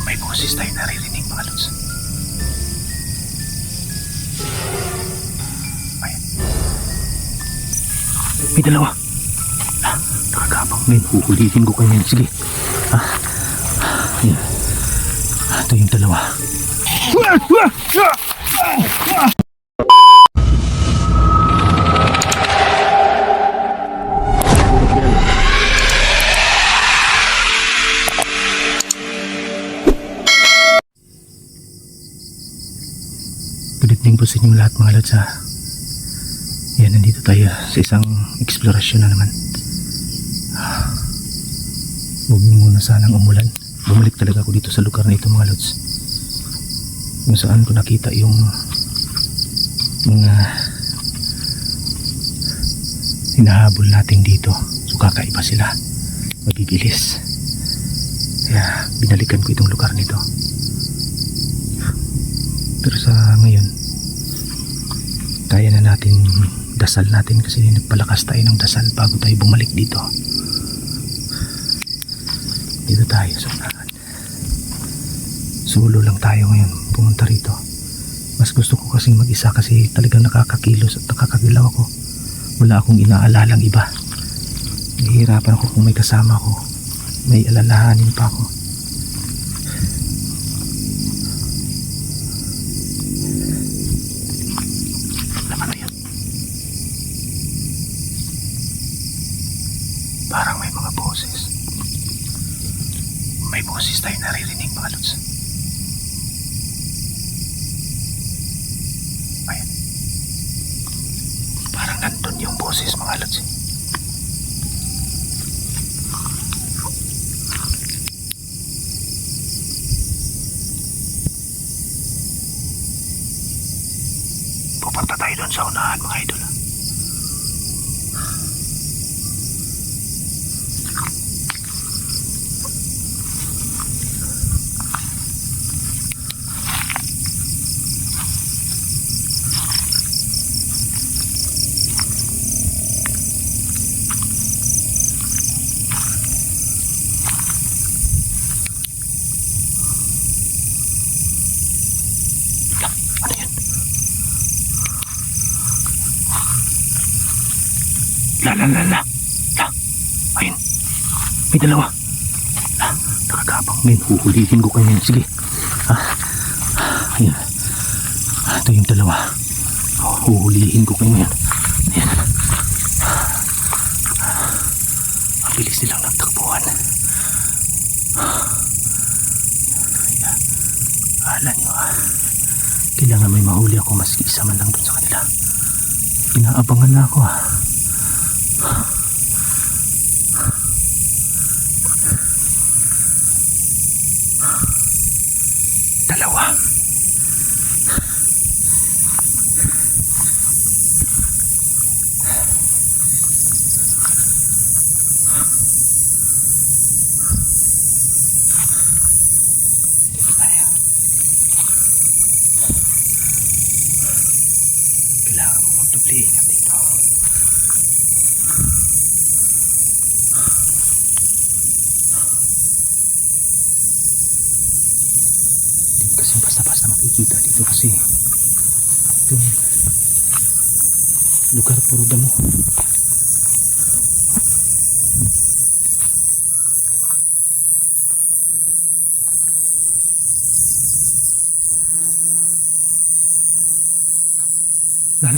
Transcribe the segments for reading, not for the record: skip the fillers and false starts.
May boses tayo naririnig, mga lods. Ayan. May dalawa. Nakagapang ngayon. Huhulihin ko kayo ngayon. Sige. Ayan. Ito yung dalawa. Good evening po sa inyong lahat, mga lods. Yan, nandito tayo sa isang eksplorasyon na naman. Huwag muna sanang umulan. Bumalik talaga ako dito sa lugar na ito, mga lods, kung saan ko nakita yung mga hinahabol natin dito. So kakaiba sila, mabibilis. Kaya binalikan ko itong lugar nito. Pero sa ngayon, kaya na natin dasal natin kasi nagpalakas tayo ng dasal bago tayo bumalik dito. Dito tayo sa unahan. Solo lang tayo ngayon pumunta rito. Mas gusto ko kasing mag-isa kasi talagang nakakakilos at nakakagilaw ako. Wala akong inaalalang iba. Nahihirapan ako kung may kasama ko. May alalahanin pa ako. Naman na yun. Parang may mga boses. May boses tayo naririnig, mga lods. Ayan. Parang nandun yung boses, mga lods. Pupunta tayo doon sa unahan, mga idol. Ano yan? La. Ayun. May dalawa. Nakagapang ngayon. Huhulihin ko kayo ngayon. Sige. Ayun. Ito yung dalawa. Huhulihin ko kayo ngayon. Ayan. Ang bilis nilang nagtakbuhan. Alam nyo, kailangan may mahuli ako maski isa man lang dun sa kanila. Inaabangan na ako. Dalawa. Dito tayo. Kailangan ko magdubli ingat dito. Hindi kasi basta-basta makikita dito kasi itong lugar puro damo. La.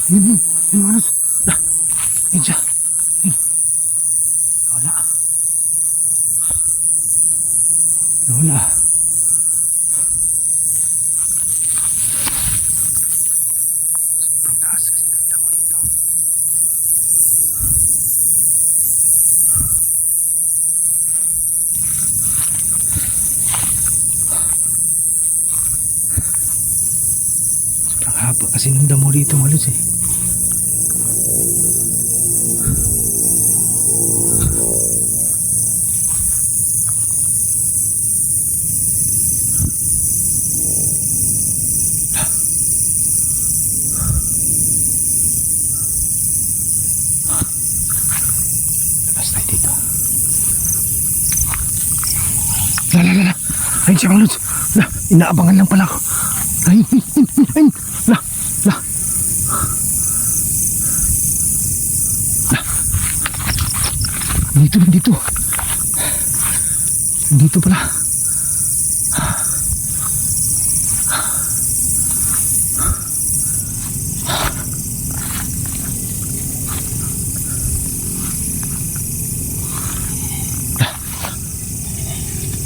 Yun, mga lods. Yun siya. Yun. Nawala. Sobrang taas kasi ng damo dito. Sobrang haba kasi ng damo dito, mga lods. Labas tayo dito. La. Ayun siya mga lods. La, inaabangan lang pala ako. Ayun, ayun, ayun, ayun. La, la. La. Dito, dito. Dito pala.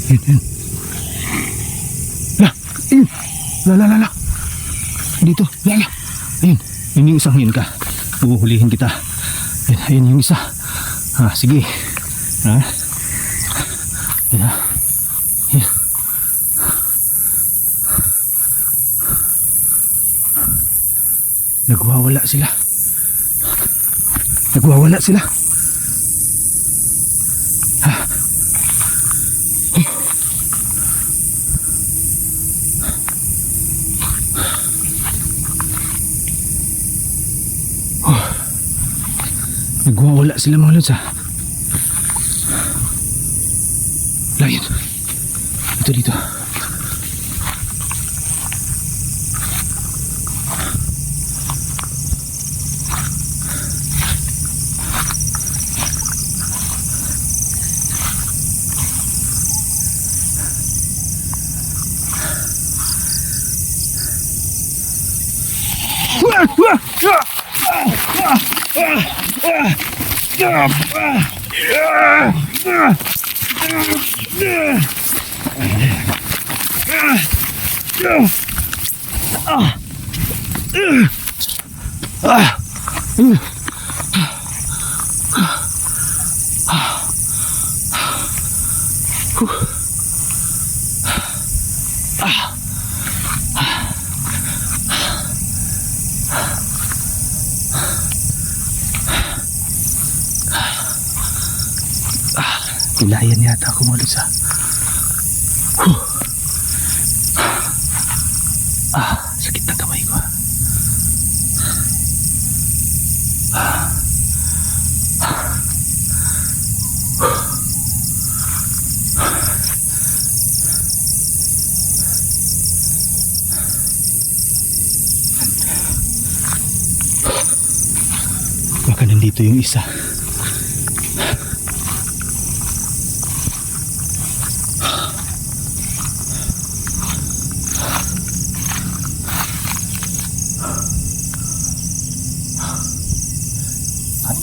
Ayun, ayun. La, ayun. La. Dito, la. Ayun, yun yung isang yun ka. Uhulihin kita. Ayun yung isa. Sige. Ayun. Ayun. Nagwawala sila. Nagwawala sila mga lods Layan. Dito. Ilayan yata ako mga lods sakit ng kamay ko baka nandito yung isa.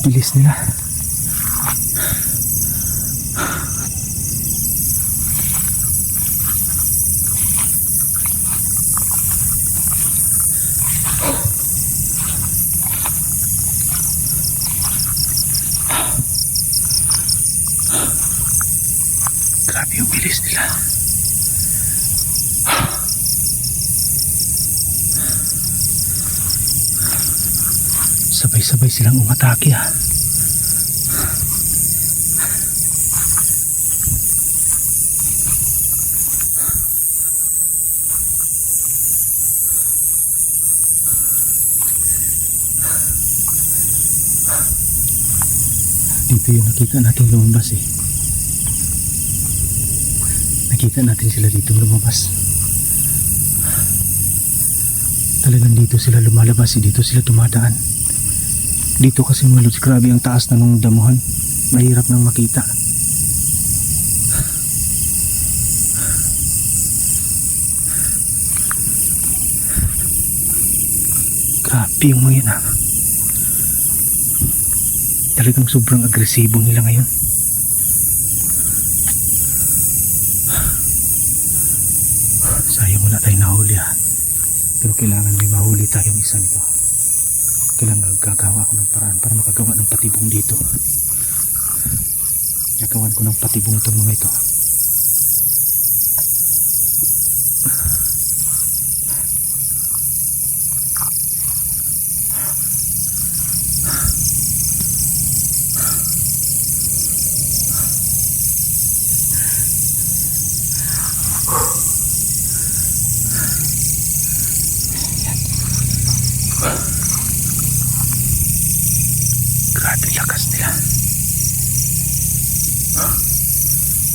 Bilis nila. Grabe yung bilis nila. Sabay-sabay silang umatake Dito yung nakita natin lumabas Nakita natin sila dito lumabas. Talagang dito sila lumalabas dito sila tumadaan. Dito kasi mga lods, grabe ang taas na ng damuhan. Mahirap nang makita. Grabe yung mga yan Talagang sobrang agresibo nila ngayon. Sayang wala tayong nahuli Pero kailangan may mahuli tayong isa nito. Kailangan gagawa ko ng paraan para makagawa ng patibong dito. Gagawan ko ng patibong itong mga ito. Grabe lakas nila.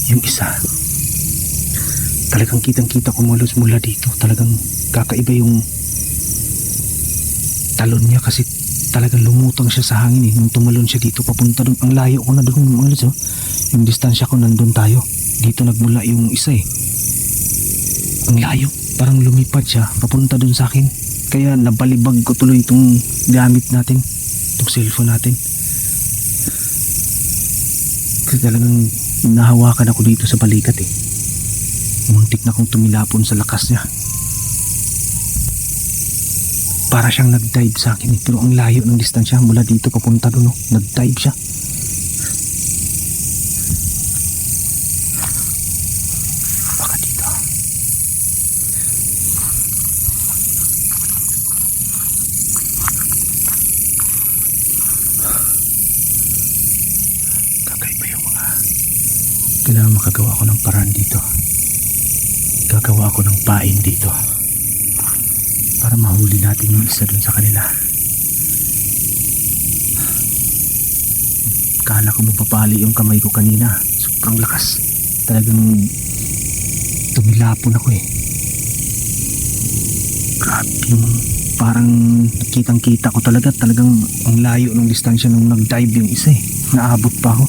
Yung isa Talagang kitang-kita ko mga lods mula dito. Talagang kakaiba yung talon niya kasi talagang lumutang siya sa hangin eh. Nung tumalon siya dito papunta doon. Ang layo ko na doon mga lods. Oh. Yung distansya ko nandun tayo. Dito nagmula yung isa eh. Ang layo. Parang lumipad siya papunta doon sa akin. Kaya nabalibag ko tuloy itong gamit natin. Itong cellphone natin. Kasi talagang nahawakan ako dito sa balikat eh. Muntik na kong tumilapon sa lakas niya. Para siyang nag-dive sa akin eh. Pero ang layo ng distansya mula dito papunta doon. Oh. Nag-dive siya. Baka dito. Kakaiba yung mga... Kailangan makagawa ako ng paraan dito. Gagawa ako ng pain dito. Para mahuli natin yung isa dun sa kanila. Kala ko mapapali yung kamay ko kanina. Sobrang lakas. Talagang tumilapon ako eh. Grabe yung parang kitang kita ko talaga. Talagang ang layo ng distansya nung nag-dive yung isa eh. Naabot pa ako.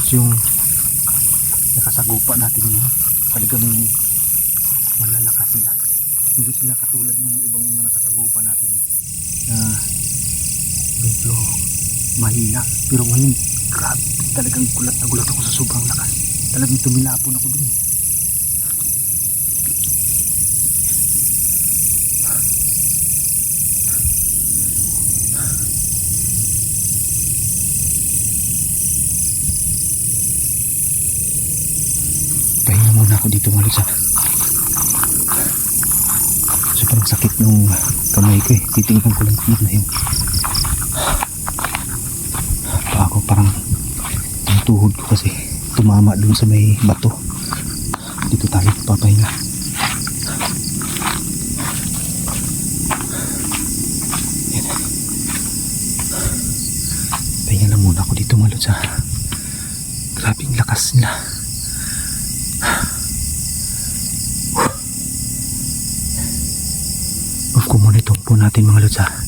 Yung nakasagupa natin yun talagang malalakas sila, hindi sila katulad ng ibang mga nakasagupa natin na medyo mahina, pero ngayon grabe, talagang gulat na gulat ako sa sobrang lakas. Talagang tumilapon ako dun. Ako dito mga lods. Sobrang sakit nung kamay ko eh. Titingnan ko lang na yung pa ako parang yung tuhod ko kasi tumama dun sa may bato. Dito tayo papahinga. Pahinga lang muna ako dito mga lods. Grabing lakas nila. Off ko muna itong po natin mga lods.